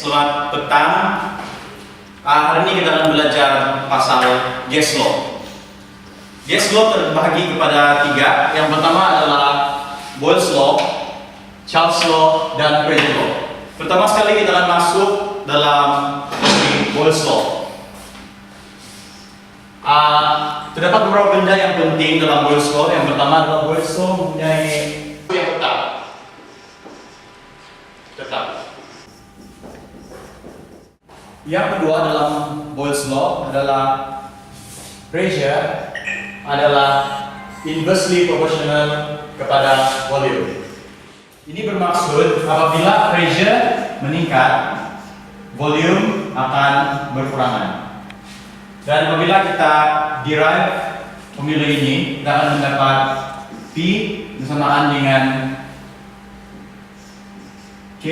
selamat petang. Hari ini kita akan belajar pasal gas law. Gas law terbagi kepada tiga. Yang pertama adalah Boyle's law, Charles law, dan Pareto law. Pertama sekali kita akan masuk dalam Boyle's law. Terdapat beberapa benda yang penting dalam Boyle's law. Yang pertama adalah Boyle's law mempunyai yang tetap. Yang kedua dalam Boyle's law adalah pressure adalah inversely proportional kepada volume. Ini bermaksud apabila pressure meningkat, volume akan berkurangan. Dan apabila kita derive formula ini, kita akan mendapat P bersamaan dengan K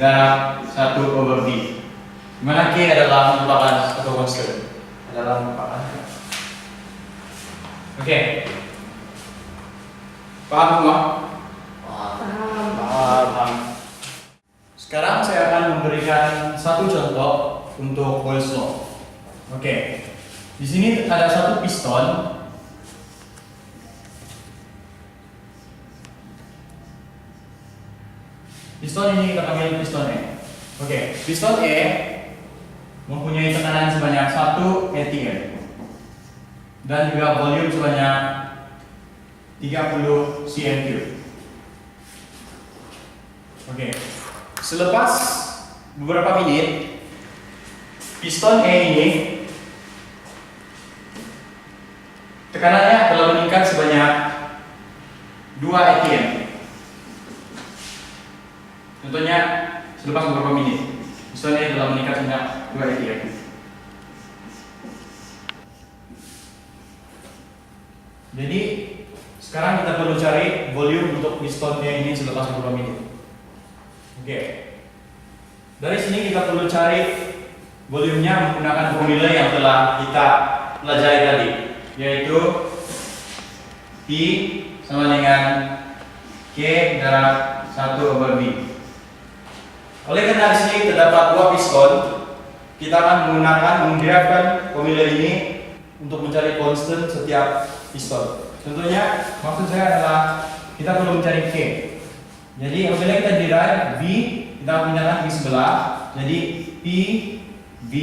darab 1/V. Di mana K adalah merupakan satu constant. Oke. Paham semua? Paham. Sekarang saya akan memberikan satu contoh untuk Boyle's law. Oke. Di sini ada satu piston. Piston ini kita panggil piston E. Oke, piston E mempunyai tekanan sebanyak 1 atm dan juga volume sebanyak 30 cm3. Oke, selepas beberapa menit, piston E ini tekanannya telah meningkat sebanyak 2 atm. Contohnya selepas beberapa menit, piston E telah meningkat sebanyak 2 atm. Jadi sekarang kita perlu cari volume untuk piston E ini selepas beberapa menit. Oke. Dari sini kita perlu cari volumenya menggunakan formula yang telah kita pelajari tadi, yaitu P sama dengan K darab 1/V. Oleh karena di sini terdapat dua piston, kita akan menggunakan formula ini untuk mencari constant setiap piston. Contohnya, maksud saya adalah kita perlu mencari K. Jadi apabila kita derive V, kita akan pindahkan di sebelah. Jadi P V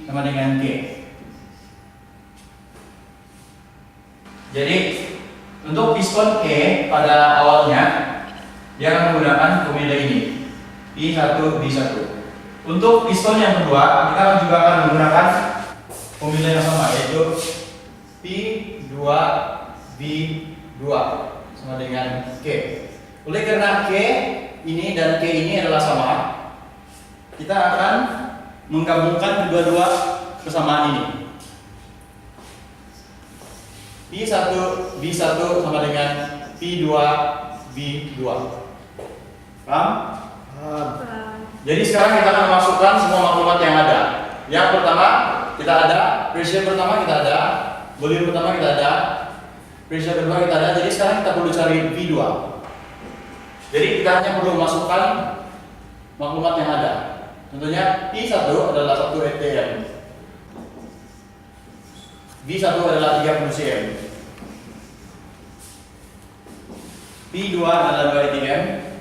sama dengan K. Jadi untuk piston E pada awalnya dia akan menggunakan formula ini. P1V1. Untuk piston yang kedua, kita juga akan menggunakan formula yang sama, yaitu P2V2 sama dengan K. Oleh karena K ini dan K ini adalah sama, kita akan menggabungkan kedua-dua persamaan ini. P1V1 sama dengan P2V2. Paham? Jadi sekarang kita akan masukkan semua maklumat yang ada. Yang pertama kita ada pressure pertama, kita ada volume pertama, kita ada pressure kedua, kita ada. Jadi sekarang kita perlu cari V2. Jadi kita hanya perlu masukkan maklumat yang ada. Contohnya P1 adalah 1 atm, V1 adalah 30 cm, P2 adalah 2 atm,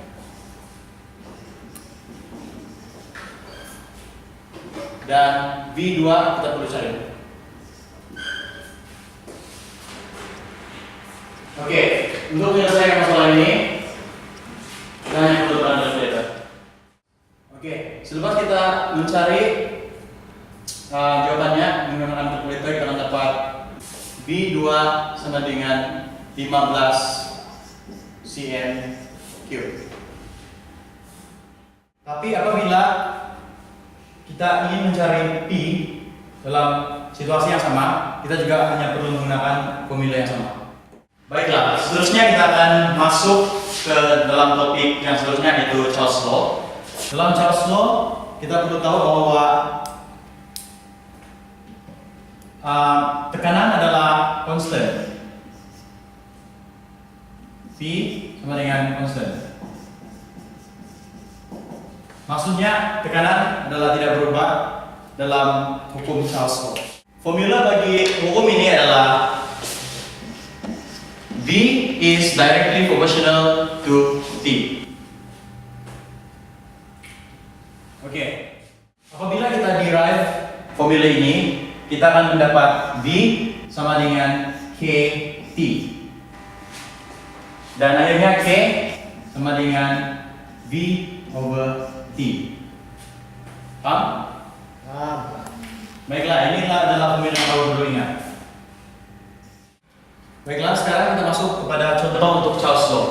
dan V2 kita perlu cari. Oke, untuk menyelesaikan masalah ini kita hanya perlu calculator. Oke, selepas kita mencari jawabannya menggunakan calculator, kita akan dapat V2 sama dengan 15 cm3. Tapi apabila kita ingin mencari P dalam situasi yang sama, kita juga hanya perlu menggunakan formula yang sama. Baiklah, seterusnya kita akan masuk ke dalam topik yang seterusnya, yaitu Charles law. Dalam Charles law, kita perlu tahu bahwa tekanan adalah constant. P sama dengan constant. Maksudnya tekanan adalah tidak berubah dalam hukum Charles law. Formula bagi hukum ini adalah V is directly proportional to T. Oke. Apabila kita derive formula ini, kita akan mendapat V sama dengan KT. Dan akhirnya K sama dengan V over T. Paham? Paham. Baiklah, inilah adalah formula yang kamu perlu ingat. Baiklah, sekarang kita masuk kepada contoh untuk Charles law.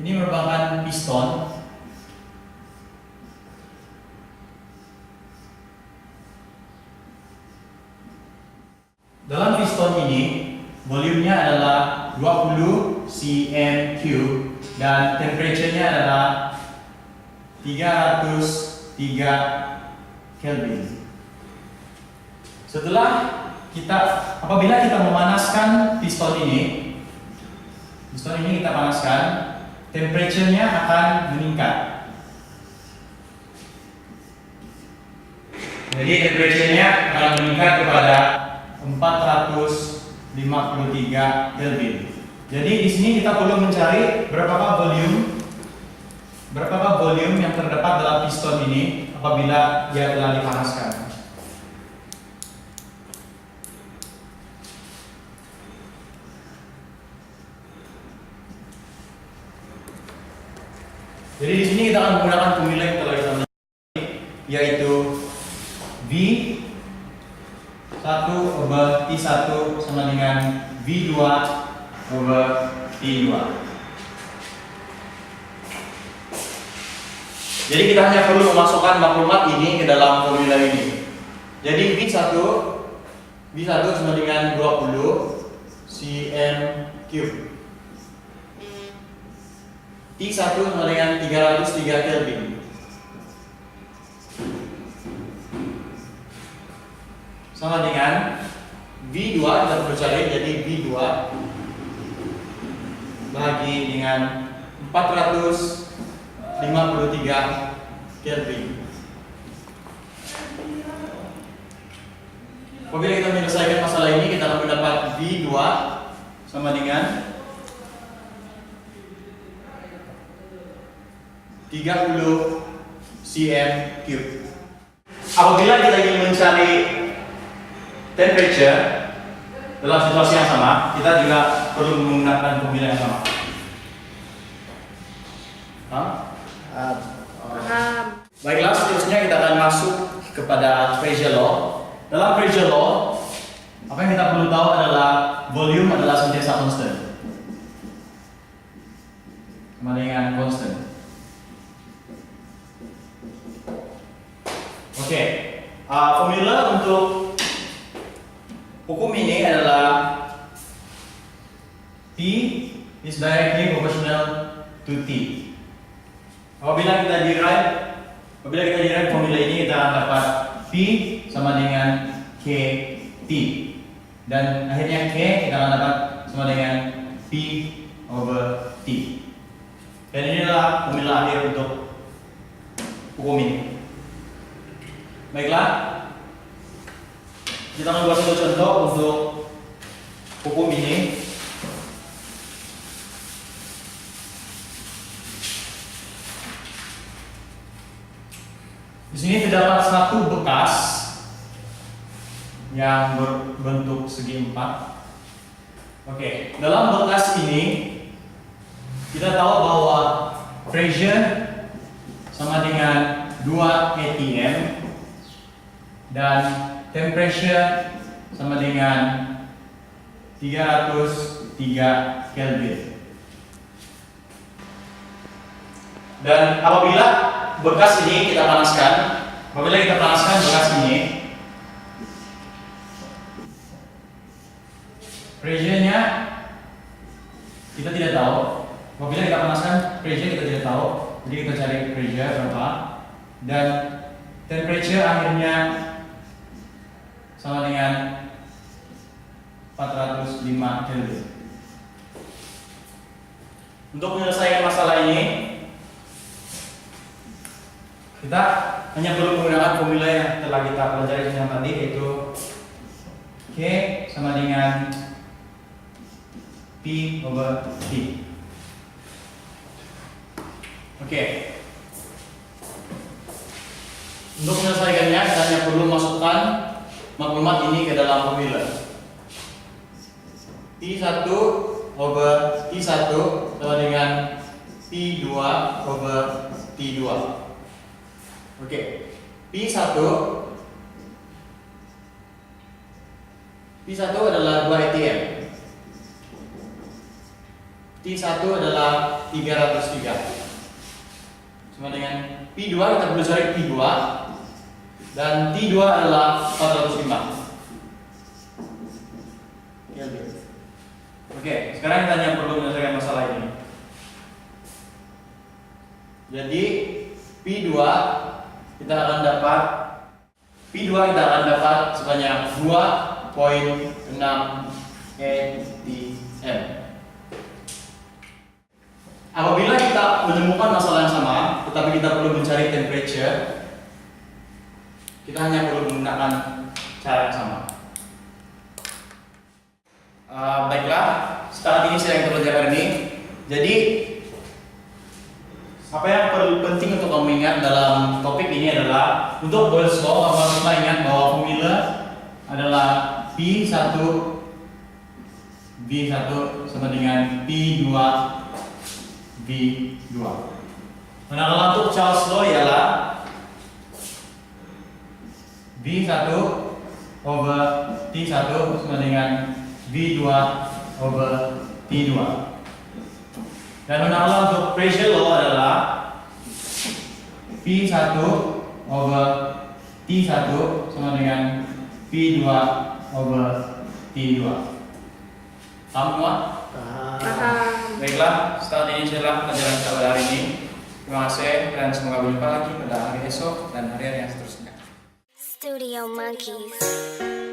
Ini merupakan piston. Dalam piston ini, volumenya adalah 20 cm3 dan temperaturenya adalah 303 Kelvin. Apabila kita memanaskan piston ini kita panaskan, temperaturenya akan meningkat. Jadi temperaturenya akan meningkat kepada 453 Kelvin. Jadi di sini kita perlu mencari berapakah volume yang terdapat dalam piston ini apabila dia telah dipanaskan. Jadi di sini kita akan menggunakan formula yang telah kita pelajari, yaitu V 1 over T1 sama dengan V2 over T2. Jadi kita hanya perlu memasukkan maklumat ini ke dalam formula ini. Jadi V1 sama dengan 20 cm3. T1 sama dengan 303 Kelvin. Sama dengan V2 kita perlu cari, jadi V2 bagi dengan 453 Kelvin. Apabila kita menyelesaikan masalah ini, kita akan mendapat V2 sama dengan 30 cm3. Apabila kita ingin mencari temperature dalam situasi yang sama, kita juga perlu menggunakan formula yang sama. Paham. Baiklah, seterusnya kita akan masuk kepada pressure law. Dalam pressure law, apa yang kita perlu tahu adalah volume adalah sentiasa constant. Sama dengan constant. Oke, formula untuk hukum ini adalah P is directly proportional to T. Apabila kita derive formula ini, kita akan dapat P sama dengan KT, dan akhirnya K kita akan dapat sama dengan P over T. Dan inilah formula akhir untuk hukum ini. Baiklah, kita akan buat satu contoh untuk hukum ini. Di sini terdapat satu bekas yang berbentuk segi empat. Oke, dalam bekas ini kita tahu bahwa pressure sama dengan 2 atm dan temperature sama dengan 303 Kelvin. Dan apabila bekas ini kita panaskan, bekas ini, pressure-nya kita tidak tahu. Apabila kita panaskan, pressure kita tidak tahu. Jadi kita cari pressure berapa, dan temperature akhirnya sama dengan 405 Kelvin. Untuk menyelesaikan masalah ini, kita hanya perlu menggunakan formula yang telah kita pelajari yang tadi, yaitu K sama dengan P over T. Oke. Untuk menyelesaikannya, kita hanya perlu masukkan maklumat ini ke dalam formula. P1 over T1 sama dengan P2 over T2. Oke. P1 adalah 2 ATM. T1 adalah 303. Sama dengan P2, kita perlu cari P2, dan T2 adalah 405. Oke, sekarang kita hanya perlu menyelesaikan masalah ini. Jadi P2 kita akan dapat sebanyak 2,6 ATM. Apabila kita menemukan masalah yang sama, tetapi kita perlu mencari temperature, kita hanya perlu menggunakan cara yang sama. Baiklah, start ini saya yang terpelajar ini. Jadi, apa yang perlu penting untuk kamu ingat dalam topik ini adalah untuk Boyle's Law, kamu harus ingat bahwa formula adalah P1 sama dengan P2 V2. Manakala untuk Charles Law ialah V1 over T1 sama dengan V2 over T2. Dan manakala untuk pressure law adalah P1 over T1 sama dengan P2 over T2. Paham semua? Paham. Baiklah, start ini adalah pelajaran kita pada hari ini. Terima kasih dan semoga berjumpa lagi pada hari esok dan hari-hari yang seterusnya. Studio Monkeys.